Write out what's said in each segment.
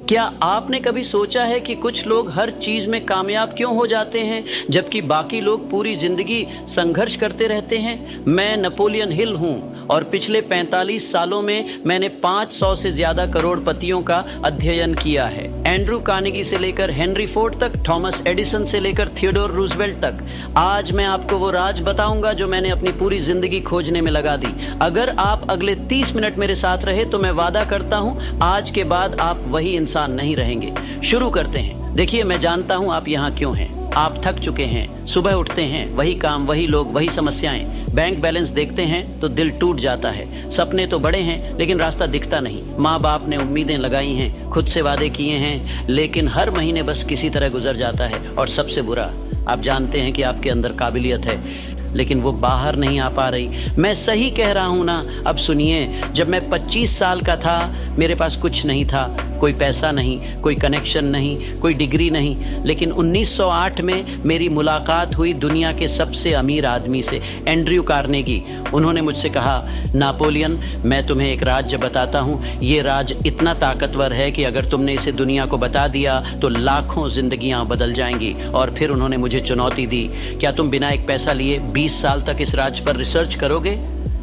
क्या आपने कभी सोचा है कि कुछ लोग हर चीज में कामयाब क्यों हो जाते हैं जबकि बाकी लोग पूरी जिंदगी संघर्ष करते रहते हैं? मैं नेपोलियन हिल हूं और पिछले 45 सालों में मैंने 500 से ज्यादा करोड़पतियों का अध्ययन किया है। एंड्रू कार्नेगी से लेकर हेनरी फोर्ड तक, थॉमस एडिसन से लेकर थियोडोर रूजवेल्ट तक। आज मैं आपको वो राज बताऊंगा जो मैंने अपनी पूरी जिंदगी खोजने में लगा दी। अगर आप अगले 30 मिनट मेरे साथ रहे तो मैं वादा करता हूं आज के बाद आप वही इंसान नहीं रहेंगे। शुरू करते हैं। देखिए, मैं जानता हूं आप यहाँ क्यों हैं। आप थक चुके हैं, सुबह उठते हैं, वही काम, वही लोग, वही समस्याएं। बैंक बैलेंस देखते हैं तो दिल टूट जाता है। सपने तो बड़े हैं लेकिन रास्ता दिखता नहीं। माँ बाप ने उम्मीदें लगाई हैं, खुद से वादे किए हैं, लेकिन हर महीने बस किसी तरह गुजर जाता है। और सबसे बुरा, आप जानते हैं कि आपके अंदर काबिलियत है लेकिन वो बाहर नहीं आ पा रही। मैं सही कह रहा हूँ ना? अब सुनिए, जब मैं 25 साल का था मेरे पास कुछ नहीं था, कोई पैसा नहीं, कोई कनेक्शन नहीं, कोई डिग्री नहीं, लेकिन 1908 में मेरी मुलाकात हुई दुनिया के सबसे अमीर आदमी से, एंड्रयू कार्नेगी। उन्होंने मुझसे कहा, नेपोलियन, मैं तुम्हें एक राज बताता हूँ। ये राज इतना ताकतवर है कि अगर तुमने इसे दुनिया को बता दिया तो लाखों जिंदगियां बदल जाएंगी। और फिर उन्होंने मुझे चुनौती दी, क्या तुम बिना एक पैसा लिए 20 साल तक इस राज पर रिसर्च करोगे?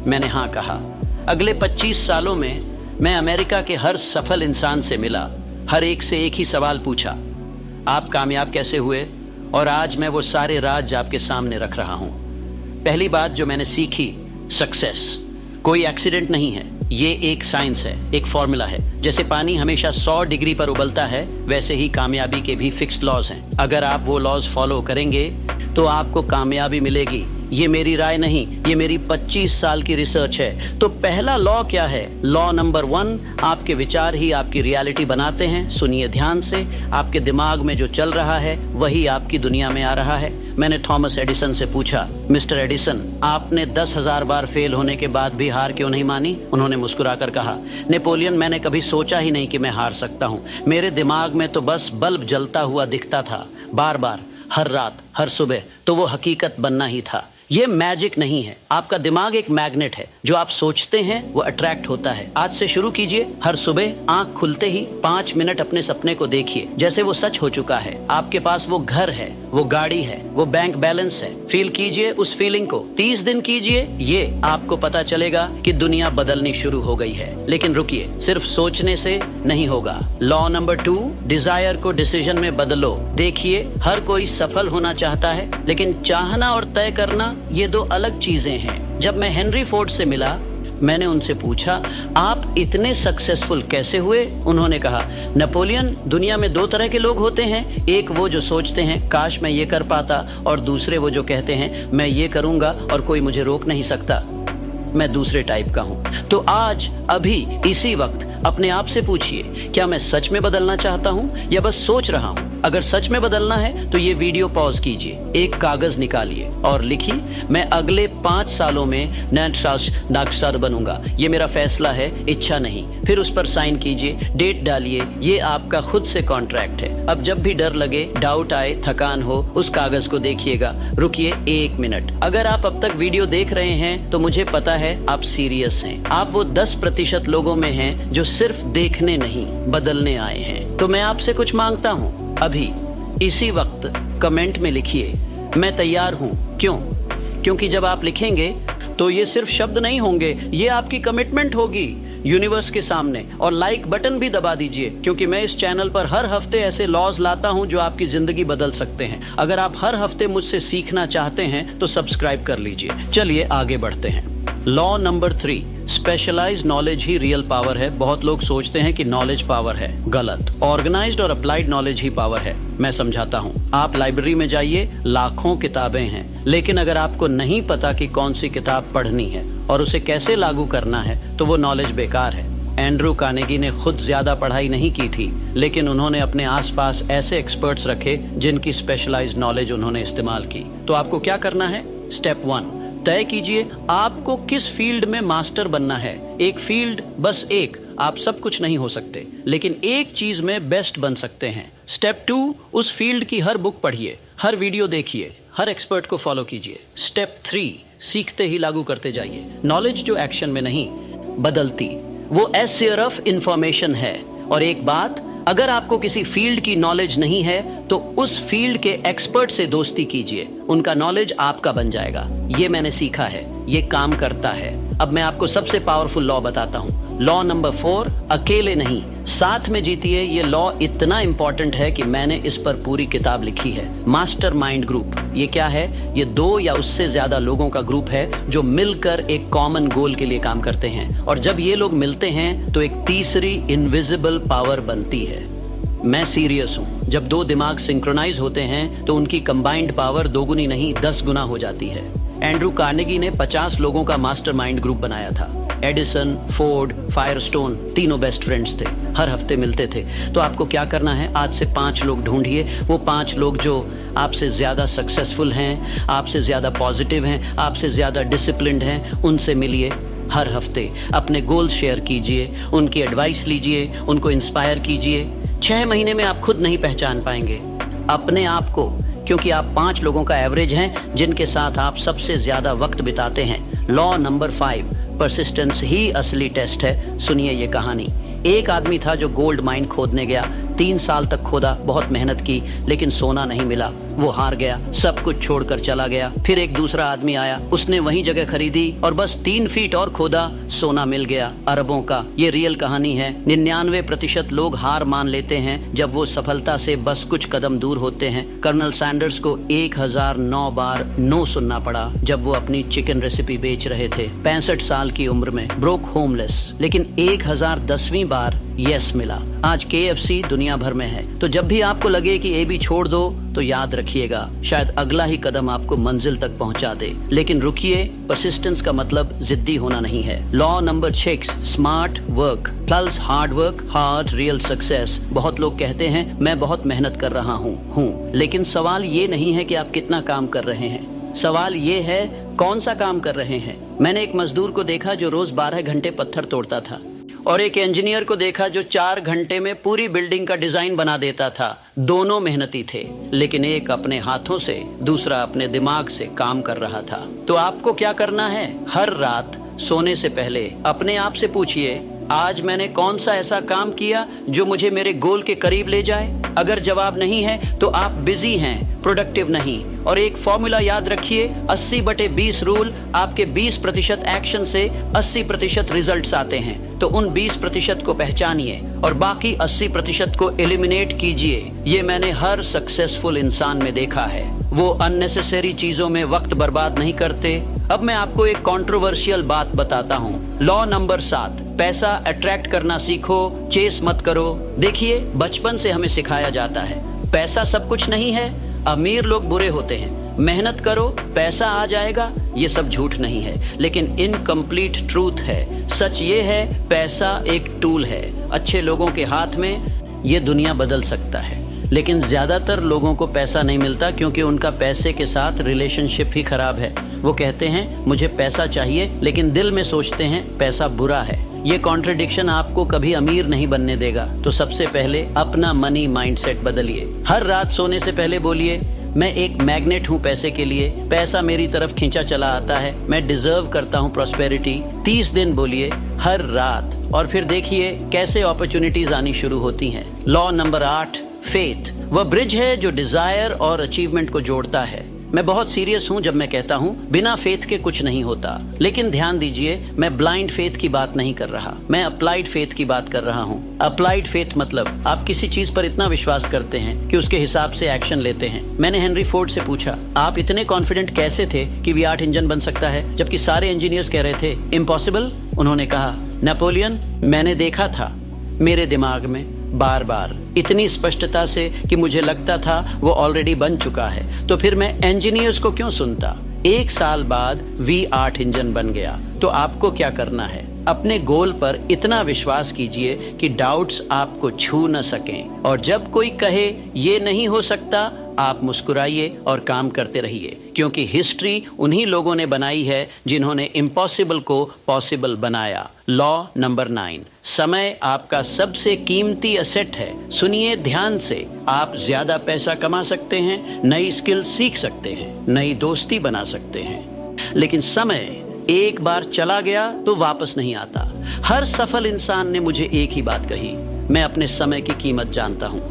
मैंने हाँ कहा। अगले 25 सालों में मैं अमेरिका के हर सफल इंसान से मिला, हर एक से एक ही सवाल पूछा, आप कामयाब कैसे हुए? और आज मैं वो सारे राज आपके सामने रख रहा हूँ। पहली बात जो मैंने सीखी, सक्सेस कोई एक्सीडेंट नहीं है, ये एक साइंस है, एक फॉर्मूला है। जैसे पानी हमेशा 100 डिग्री पर उबलता है, वैसे ही कामयाबी के भी फिक्स्ड लॉज हैं। अगर आप वो लॉज फॉलो करेंगे तो आपको कामयाबी मिलेगी। ये मेरी राय नहीं, ये मेरी 25 साल की रिसर्च है। तो पहला लॉ क्या है? लॉ नंबर 1, आपके विचार ही आपकी रियलिटी बनाते हैं। सुनिए ध्यान से, आपके दिमाग में जो चल रहा है वही आपकी दुनिया में आ रहा है। मैंने थॉमस एडिसन से पूछा, मिस्टर एडिसन, आपने 10,000 बार फेल होने के बाद भी हार क्यों नहीं मानी? उन्होंने मुस्कुराकर कहा, नेपोलियन, मैंने कभी सोचा ही नहीं कि मैं हार सकता हूँ। मेरे दिमाग में तो बस बल्ब जलता हुआ दिखता था, बार बार, हर रात, हर सुबह। तो वो हकीकत बनना ही था। ये मैजिक नहीं है, आपका दिमाग एक मैग्नेट है। जो आप सोचते हैं वो अट्रैक्ट होता है। आज से शुरू कीजिए, हर सुबह आंख खुलते ही 5 मिनट अपने सपने को देखिए जैसे वो सच हो चुका है। आपके पास वो घर है, वो गाड़ी है, वो बैंक बैलेंस है। फील कीजिए उस फीलिंग को। 30 दिन कीजिए, ये आपको पता चलेगा कि दुनिया बदलनी शुरू हो गई है। लेकिन रुकिए, सिर्फ सोचने से नहीं होगा। लॉ नंबर 2, डिजायर को डिसीजन में बदलो। देखिए, हर कोई सफल होना चाहता है लेकिन चाहना और तय करना ये दो अलग चीजें हैं। जब मैं हेनरी फोर्ड से मिला, मैंने उनसे पूछा, आप इतने सक्सेसफुल कैसे हुए? उन्होंने कहा, नेपोलियन, दुनिया में 2 तरह के लोग होते हैं। एक वो जो सोचते हैं काश मैं ये कर पाता, और दूसरे वो जो कहते हैं मैं ये करूंगा और कोई मुझे रोक नहीं सकता। मैं दूसरे टाइप का हूं। तो आज, अभी, इसी वक्त अपने आप से पूछिए, क्या मैं सच में बदलना चाहता हूं या बस सोच रहा हूं? अगर सच में बदलना है तो ये वीडियो पॉज कीजिए, एक कागज निकालिए और लिखिए, मैं अगले 5 सालों में नागस्टार बनूंगा। ये मेरा फैसला है, इच्छा नहीं। फिर उस पर साइन कीजिए, डेट डालिए। ये आपका खुद से कॉन्ट्रैक्ट है। अब जब भी डर लगे, डाउट आए, थकान हो, उस कागज को देखिएगा। रुकिए 1 मिनट। अगर आप अब तक वीडियो देख रहे हैं तो मुझे पता है आप सीरियस हैं। आप वो 10% लोगों में हैं जो सिर्फ देखने नहीं, बदलने आए हैं। तो मैं आपसे कुछ मांगता हूँ, अभी इसी वक्त कमेंट में लिखिए, मैं तैयार हूं। क्यों? क्योंकि जब आप लिखेंगे तो ये सिर्फ शब्द नहीं होंगे, ये आपकी कमिटमेंट होगी यूनिवर्स के सामने। और लाइक बटन भी दबा दीजिए, क्योंकि मैं इस चैनल पर हर हफ्ते ऐसे लॉज लाता हूं जो आपकी जिंदगी बदल सकते हैं। अगर आप हर हफ्ते मुझसे सीखना चाहते हैं तो सब्सक्राइब कर लीजिए। चलिए आगे बढ़ते हैं। लॉ नंबर 3, स्पेशलाइज्ड नॉलेज ही रियल पावर है। बहुत लोग सोचते हैं कि नॉलेज पावर है, गलत। ऑर्गेनाइज्ड और अप्लाइड नॉलेज ही पावर है। मैं समझाता हूँ। आप लाइब्रेरी में जाइए, लाखों किताबें हैं, लेकिन अगर आपको नहीं पता कि कौन सी किताब पढ़नी है और उसे कैसे लागू करना है तो वो नॉलेज बेकार है। एंड्रू कार्नेगी ने खुद ज्यादा पढ़ाई नहीं की थी, लेकिन उन्होंने अपने आसपास ऐसे एक्सपर्ट्स रखे जिनकी स्पेशलाइज्ड नॉलेज उन्होंने इस्तेमाल की। तो आपको क्या करना है? स्टेप 1, तय कीजिए आपको किस फील्ड में मास्टर बनना है। एक फील्ड, बस एक। आप सब कुछ नहीं हो सकते, लेकिन एक चीज में बेस्ट बन सकते हैं। स्टेप 2, उस फील्ड की हर बुक पढ़िए, हर वीडियो देखिए, हर एक्सपर्ट को फॉलो कीजिए। स्टेप 3, सीखते ही लागू करते जाइए। नॉलेज जो एक्शन में नहीं बदलती, वो एज शेयर ऑफ इंफॉर्मेशन है। और एक बात, अगर आपको किसी फील्ड की नॉलेज नहीं है तो उस फील्ड के एक्सपर्ट से दोस्ती कीजिए, उनका नॉलेज आपका बन जाएगा। ये मैंने सीखा है, ये काम करता है। अब मैं आपको सबसे पावरफुल लॉ बताता हूँ। लॉ नंबर 4, अकेले नहीं साथ में जीतिए। ये लॉ इतना इंपॉर्टेंट है कि मैंने इस पर पूरी किताब लिखी है। मास्टरमाइंड ग्रुप, ये क्या है? ये 2 या उससे ज्यादा लोगों का ग्रुप है जो मिलकर एक कॉमन गोल के लिए काम करते हैं, और जब ये लोग मिलते हैं तो एक तीसरी इनविजिबल पावर बनती है। मैं सीरियस हूँ, जब 2 दिमाग सिंक्रोनाइज होते हैं तो उनकी कंबाइंड पावर 2 गुनी नहीं 10 गुना हो जाती है। एंड्रू कार्नेगी ने 50 लोगों का मास्टरमाइंड ग्रुप बनाया था। एडिसन, फोर्ड, फायरस्टोन तीनों बेस्ट फ्रेंड्स थे, हर हफ्ते मिलते थे। तो आपको क्या करना है, आज से 5 लोग ढूंढिए, वो 5 लोग जो आपसे ज्यादा सक्सेसफुल हैं, आपसे ज्यादा पॉजिटिव हैं, आपसे ज्यादा डिसिप्लिन्ड हैं, उनसे मिलिए। हर हफ्ते अपने गोल्स शेयर कीजिए, उनकी एडवाइस लीजिए, उनको इंस्पायर कीजिए। 6 महीने में आप खुद नहीं पहचान पाएंगे अपने आप को, क्योंकि आप 5 लोगों का एवरेज हैं जिनके साथ आप सबसे ज्यादा वक्त बिताते हैं। लॉ नंबर 5, परसिस्टेंस ही असली टेस्ट है। सुनिए ये कहानी। एक आदमी था जो गोल्ड माइन खोदने गया। 3 साल तक खोदा, बहुत मेहनत की, लेकिन सोना नहीं मिला। वो हार गया, सब कुछ छोड़कर चला गया। फिर एक दूसरा आदमी आया, उसने वही जगह खरीदी और बस 3 फीट और खोदा, सोना मिल गया अरबों का। ये रियल कहानी है। 99% लोग हार मान लेते हैं जब वो सफलता से बस कुछ कदम दूर होते हैं। कर्नल सैंडर्स को 1009 बार नो सुनना पड़ा जब वो अपनी चिकन रेसिपी बेच रहे थे 65 साल की उम्र में, ब्रोक होमलेस, लेकिन 1010वीं बार यस मिला। आज KFC दुनिया भर में है। तो जब भी आपको लगे कि AB छोड़ दो तो याद रखिएगा, शायद अगला ही कदम आपको मंजिल तक पहुंचा दे। लेकिन रुकिए, परसिस्टेंस का मतलब जिद्दी होना नहीं है। Law number 6, smart work plus hard work, hard real success. बहुत लोग कहते हैं मैं बहुत मेहनत कर रहा हूँ, लेकिन सवाल ये नहीं है कि आप कितना काम कर रहे हैं, सवाल ये है कौन सा काम कर रहे हैं। मैंने एक मजदूर को देखा जो रोज 12 घंटे पत्थर तोड़ता था, और एक इंजीनियर को देखा जो 4 घंटे में पूरी बिल्डिंग का डिजाइन बना देता था। दोनों मेहनती थे, लेकिन एक अपने हाथों से, दूसरा अपने दिमाग से काम कर रहा था। तो आपको क्या करना है, हर रात सोने से पहले अपने आप से पूछिए, आज मैंने कौन सा ऐसा काम किया जो मुझे मेरे गोल के करीब ले जाए। अगर जवाब नहीं है तो आप बिजी हैं, प्रोडक्टिव नहीं। और एक फॉर्मूला याद रखिए, 80/20 रूल। आपके 20% एक्शन से 80% रिजल्ट्स आते हैं। तो उन 20% को पहचानिए और बाकी 80% को एलिमिनेट कीजिए। ये मैंने हर सक्सेसफुल इंसान में देखा है। वो अननेसेसरी चीजों में वक्त बर्बाद नहीं करते। अब मैं आपको एक कंट्रोवर्शियल बात बताता हूँ। लॉ नंबर 7, पैसा अट्रैक्ट करना सीखो, चेस मत करो। देखिए, बचपन से हमें सिखाया जाता है पैसा सब कुछ नहीं है, अमीर लोग बुरे होते हैं, मेहनत करो पैसा आ जाएगा। ये सब झूठ नहीं है, लेकिन इनकम्प्लीट ट्रूथ है। सच ये है, पैसा एक टूल है। अच्छे लोगों के हाथ में ये दुनिया बदल सकता है, लेकिन ज्यादातर लोगों को पैसा नहीं मिलता क्योंकि उनका पैसे के साथ रिलेशनशिप ही खराब है। वो कहते हैं मुझे पैसा चाहिए, लेकिन दिल में सोचते हैं पैसा बुरा है। ये कॉन्ट्रडिक्शन आपको कभी अमीर नहीं बनने देगा। तो सबसे पहले अपना मनी माइंडसेट बदलिए। हर रात सोने से पहले बोलिए, मैं एक मैग्नेट हूँ पैसे के लिए, पैसा मेरी तरफ खींचा चला आता है, मैं डिजर्व करता हूँ प्रॉस्पेरिटी। 30 दिन बोलिए हर रात, और फिर देखिए कैसे अपॉर्चुनिटीज आनी शुरू होती हैं। लॉ नंबर 8, फेथ वह ब्रिज है जो डिजायर और अचीवमेंट को जोड़ता है। मैं बहुत सीरियस हूँ जब मैं कहता हूँ बिना फेथ के कुछ नहीं होता। लेकिन ध्यान दीजिए, मैं ब्लाइंड फेथ की बात नहीं कर रहा, मैं अप्लाइड फेथ की बात कर रहा हूँ। अप्लाइड फेथ मतलब आप किसी चीज पर इतना विश्वास करते हैं कि उसके हिसाब से एक्शन लेते हैं। मैंने हेनरी फोर्ड से पूछा, आप इतने कॉन्फिडेंट कैसे थे कि V8 इंजन बन सकता है, जबकि सारे इंजीनियर्स कह रहे थे इम्पॉसिबल। उन्होंने कहा, नेपोलियन, मैंने देखा था मेरे दिमाग में बार बार इतनी स्पष्टता से कि मुझे लगता था वो ऑलरेडी बन चुका है, तो फिर मैं इंजीनियर्स को क्यों सुनता। 1 साल बाद V8 इंजन बन गया। तो आपको क्या करना है, अपने गोल पर इतना विश्वास कीजिए कि डाउट्स आपको छू न सकें, और जब कोई कहे ये नहीं हो सकता, आप मुस्कुराइए और काम करते रहिए, क्योंकि हिस्ट्री उन्हीं लोगों ने बनाई है जिन्होंने इम्पॉसिबल को पॉसिबल बनाया। लॉ नंबर 9, समय आपका सबसे कीमती एसेट है। सुनिए ध्यान से, आप ज्यादा पैसा कमा सकते हैं, नई स्किल सीख सकते हैं, नई दोस्ती बना सकते हैं, लेकिन समय एक बार चला गया तो वापस नहीं आता। हर सफल इंसान ने मुझे एक ही बात कही, मैं अपने समय की कीमत जानता हूँ।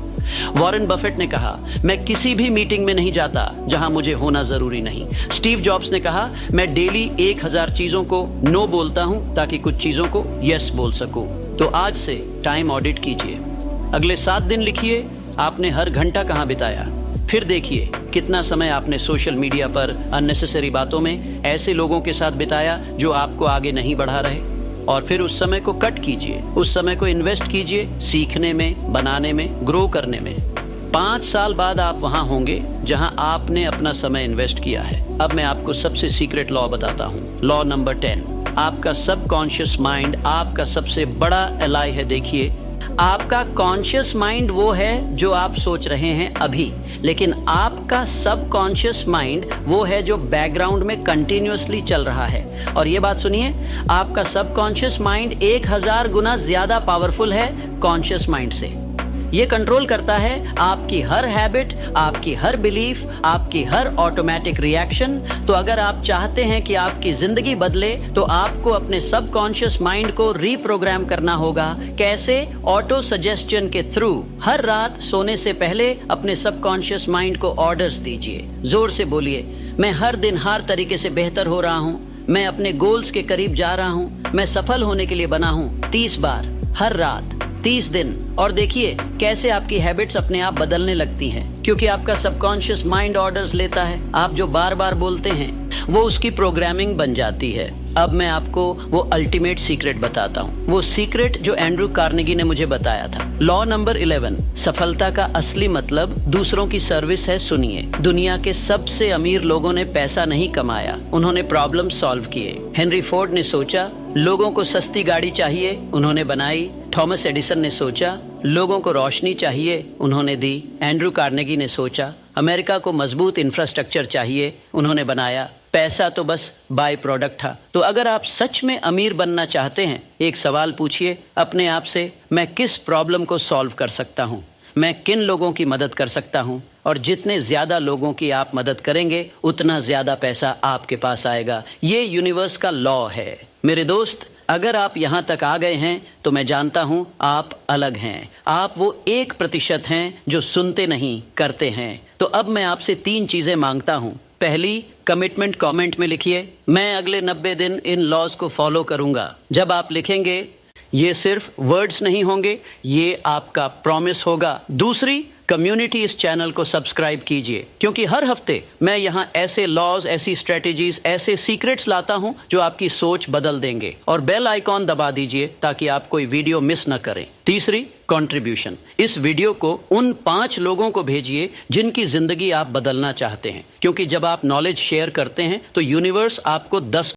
वॉरेन बफेट ने कहा, मैं किसी भी मीटिंग में नहीं जाता जहां मुझे होना जरूरी नहीं। स्टीव जॉब्स ने कहा, मैं डेली 1000 चीजों को नो बोलता हूं ताकि कुछ चीजों को यस बोल सकूं। तो आज से टाइम ऑडिट कीजिए। अगले 7 दिन लिखिए आपने हर घंटा कहां बिताया। फिर देखिए कितना समय आपने सोशल मीडिया पर अननेसेसरी बातों में ऐसे लोगों के साथ बिताया जो आपको आगे नहीं बढ़ा रहे। और फिर उस समय को कट कीजिए, उस समय को इन्वेस्ट कीजिए सीखने में, बनाने में, ग्रो करने में। 5 साल बाद आप वहां होंगे जहां आपने अपना समय इन्वेस्ट किया है। अब मैं आपको सबसे सीक्रेट लॉ बताता हूं। Law number 10। आपका सबकॉन्शियस माइंड आपका सबसे बड़ा एलाई है। देखिए, आपका कॉन्शियस माइंड वो है जो आप सोच रहे हैं अभी, लेकिन आपका सबकॉन्शियस माइंड वो है जो बैकग्राउंड में कंटिन्यूअसली चल रहा है। और ये बात सुनिए, आपका सबकॉन्शियस माइंड 1000 गुना ज्यादा पावरफुल है कॉन्शियस माइंड से। ये कंट्रोल करता है आपकी हर हैबिट, आपकी हर बिलीफ, आपकी हर ऑटोमेटिक रिएक्शन। तो अगर आप चाहते हैं कि आपकी जिंदगी बदले तो आपको अपने सबकॉन्शियस माइंड को रीप्रोग्राम करना होगा। कैसे? ऑटो सजेस्शन के थ्रू। हर रात सोने से पहले अपने सबकॉन्शियस माइंड को ऑर्डर्स दीजिए। जोर से बोलिए, मैं हर दिन हर तरीके से बेहतर हो रहा हूँ, मैं अपने गोल्स के करीब जा रहा हूँ, मैं सफल होने के लिए बना हूँ। 30 बार हर रात, 30 दिन। और देखिए कैसे आपकी हैबिट्स अपने आप बदलने लगती हैं, क्योंकि आपका सबकॉन्शियस माइंड ऑर्डर्स लेता है। आप जो बार बार बोलते हैं वो उसकी प्रोग्रामिंग बन जाती है। अब मैं आपको वो अल्टीमेट सीक्रेट बताता हूँ, वो सीक्रेट जो एंड्रू कार्नेगी ने मुझे बताया था। Law number 11। सफलता का असली मतलब दूसरों की सर्विस है। सुनिए, दुनिया के सबसे अमीर लोगों ने पैसा नहीं कमाया, उन्होंने प्रॉब्लम सॉल्व किए। हेनरी फोर्ड ने सोचा लोगों को सस्ती गाड़ी चाहिए, उन्होंने बनाई। थॉमस एडिसन ने सोचा लोगों को रोशनी चाहिए, उन्होंने दी। एंड्रू कार्नेगी ने सोचा अमेरिका को मजबूत इंफ्रास्ट्रक्चर चाहिए, उन्होंने बनाया। पैसा तो बस बाय प्रोडक्ट था। तो अगर आप सच में अमीर बनना चाहते हैं, एक सवाल पूछिए अपने आप से, मैं किस प्रॉब्लम को सॉल्व कर सकता हूँ, मैं किन लोगों की मदद कर सकता हूँ। और जितने ज्यादा लोगों की आप मदद करेंगे उतना ज्यादा पैसा आपके पास आएगा। ये यूनिवर्स का लॉ है। मेरे दोस्त, अगर आप यहाँ तक आ गए हैं तो मैं जानता हूँ आप अलग हैं। आप वो 1% हैं जो सुनते नहीं, करते हैं। तो अब मैं आपसे 3 चीजें मांगता हूँ। पहली, कमिटमेंट कमेंट में लिखिए, मैं अगले 90 दिन इन लॉज को फॉलो करूंगा। जब आप लिखेंगे ये सिर्फ वर्ड्स नहीं होंगे, ये आपका प्रॉमिस होगा। दूसरी, कम्युनिटी इस चैनल को सब्सक्राइब कीजिए, क्योंकि हर हफ्ते मैं यहाँ ऐसे लॉज, ऐसी स्ट्रेटेजीज, ऐसे सीक्रेट्स लाता हूँ जो आपकी सोच बदल देंगे। और बेल आइकॉन दबा दीजिए ताकि आप कोई वीडियो मिस न करें। तीसरी, कंट्रीब्यूशन। इस वीडियो को उन 5 लोगों को भेजिए जिनकी जिंदगी आप बदलना चाहते हैं, क्योंकि जब आप नॉलेज शेयर करते हैं तो यूनिवर्स आपको 10